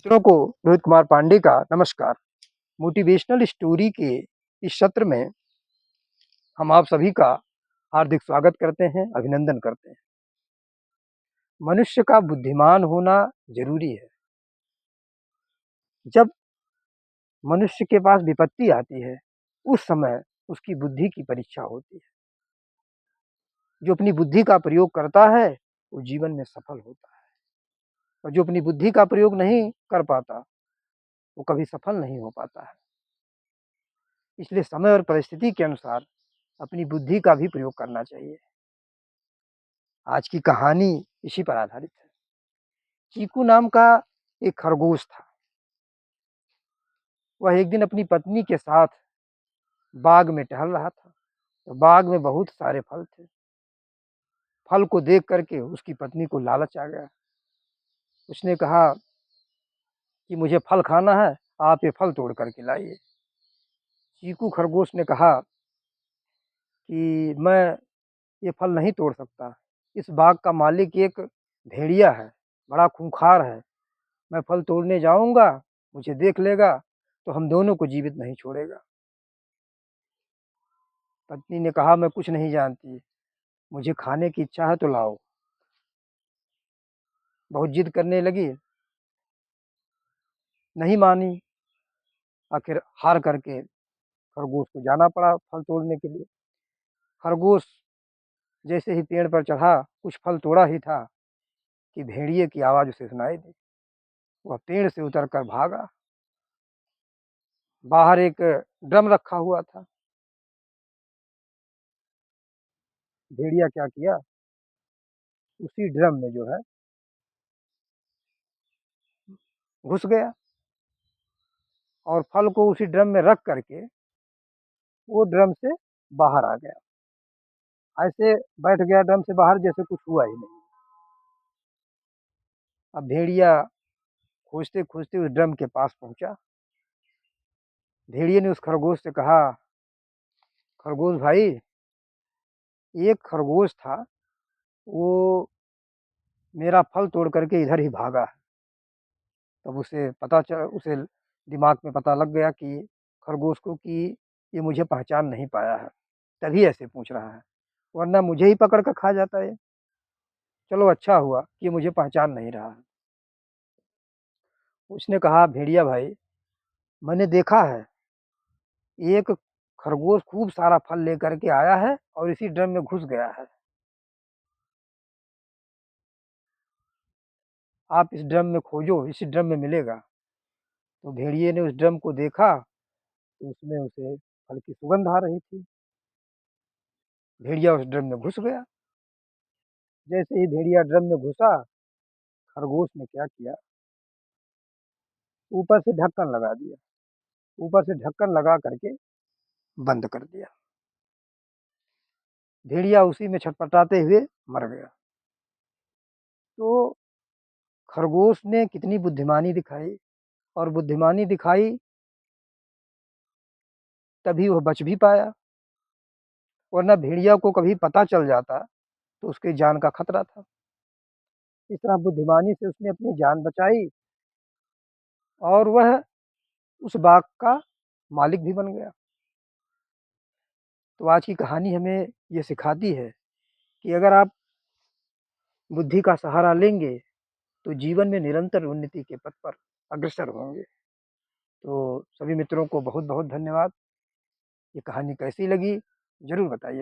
मित्रों को रोहित कुमार पांडे का नमस्कार। मोटिवेशनल स्टोरी के इस सत्र में हम आप सभी का हार्दिक स्वागत करते हैं, अभिनंदन करते हैं। मनुष्य का बुद्धिमान होना ज़रूरी है। जब मनुष्य के पास विपत्ति आती है, उस समय उसकी बुद्धि की परीक्षा होती है। जो अपनी बुद्धि का प्रयोग करता है, वो जीवन में सफल होता है और जो अपनी बुद्धि का प्रयोग नहीं कर पाता, वो कभी सफल नहीं हो पाता है। इसलिए समय और परिस्थिति के अनुसार अपनी बुद्धि का भी प्रयोग करना चाहिए। आज की कहानी इसी पर आधारित है। चीकू नाम का एक खरगोश था। वह एक दिन अपनी पत्नी के साथ बाग में टहल रहा था। तो बाग में बहुत सारे फल थे। फल को देख करके उसकी पत्नी को लालच आ गया। उसने कहा कि मुझे फल खाना है, आप ये फल तोड़ करके लाइए। चीकू खरगोश ने कहा कि मैं ये फल नहीं तोड़ सकता। इस बाग का मालिक एक भेड़िया है, बड़ा खूंखार है। मैं फल तोड़ने जाऊँगा, मुझे देख लेगा तो हम दोनों को जीवित नहीं छोड़ेगा। पत्नी ने कहा, मैं कुछ नहीं जानती, मुझे खाने की इच्छा है तो लाओ। बहुत जिद करने लगी, नहीं मानी। आखिर हार करके खरगोश को जाना पड़ा फल तोड़ने के लिए। खरगोश जैसे ही पेड़ पर चढ़ा, कुछ फल तोड़ा ही था कि भेड़िए की आवाज़ उसे सुनाई दी। वह पेड़ से उतरकर भागा। बाहर एक ड्रम रखा हुआ था। भेड़िया क्या किया, उसी ड्रम में जो है घुस गया और फल को उसी ड्रम में रख करके वो ड्रम से बाहर आ गया। ऐसे बैठ गया ड्रम से बाहर जैसे कुछ हुआ ही नहीं। अब भेड़िया खोजते-खोजते उस ड्रम के पास पहुँचा। भेड़िए ने उस खरगोश से कहा, खरगोश भाई, एक खरगोश था, वो मेरा फल तोड़ करके इधर ही भागा है। तब उसे दिमाग में पता लग गया कि खरगोश को कि ये मुझे पहचान नहीं पाया है, तभी ऐसे पूछ रहा है, वरना मुझे ही पकड़ कर खा जाता ये। चलो अच्छा हुआ कि ये मुझे पहचान नहीं रहा है। उसने कहा, भेड़िया भाई, मैंने देखा है, एक खरगोश खूब सारा फल लेकर के आया है और इसी ड्रम में घुस गया है। आप इस ड्रम में खोजो, इसी ड्रम में मिलेगा। तो भेड़िए ने उस ड्रम को देखा, तो उसमें उसे फल की सुगंध आ रही थी। भेड़िया उस ड्रम में घुस गया। जैसे ही भेड़िया ड्रम में घुसा, खरगोश ने क्या किया, ऊपर से ढक्कन लगा दिया। ऊपर से ढक्कन लगा करके बंद कर दिया। भेड़िया उसी में छटपटाते हुए मर गया। तो खरगोश ने कितनी बुद्धिमानी दिखाई और बुद्धिमानी दिखाई तभी वह बच भी पाया, वरना भेड़िया को कभी पता चल जाता तो उसकी जान का खतरा था। इस तरह बुद्धिमानी से उसने अपनी जान बचाई और वह उस बाग का मालिक भी बन गया। तो आज की कहानी हमें ये सिखाती है कि अगर आप बुद्धि का सहारा लेंगे, तो जीवन में निरंतर उन्नति के पथ पर अग्रसर होंगे। तो सभी मित्रों को बहुत-बहुत धन्यवाद। ये कहानी कैसी लगी, ज़रूर बताइए।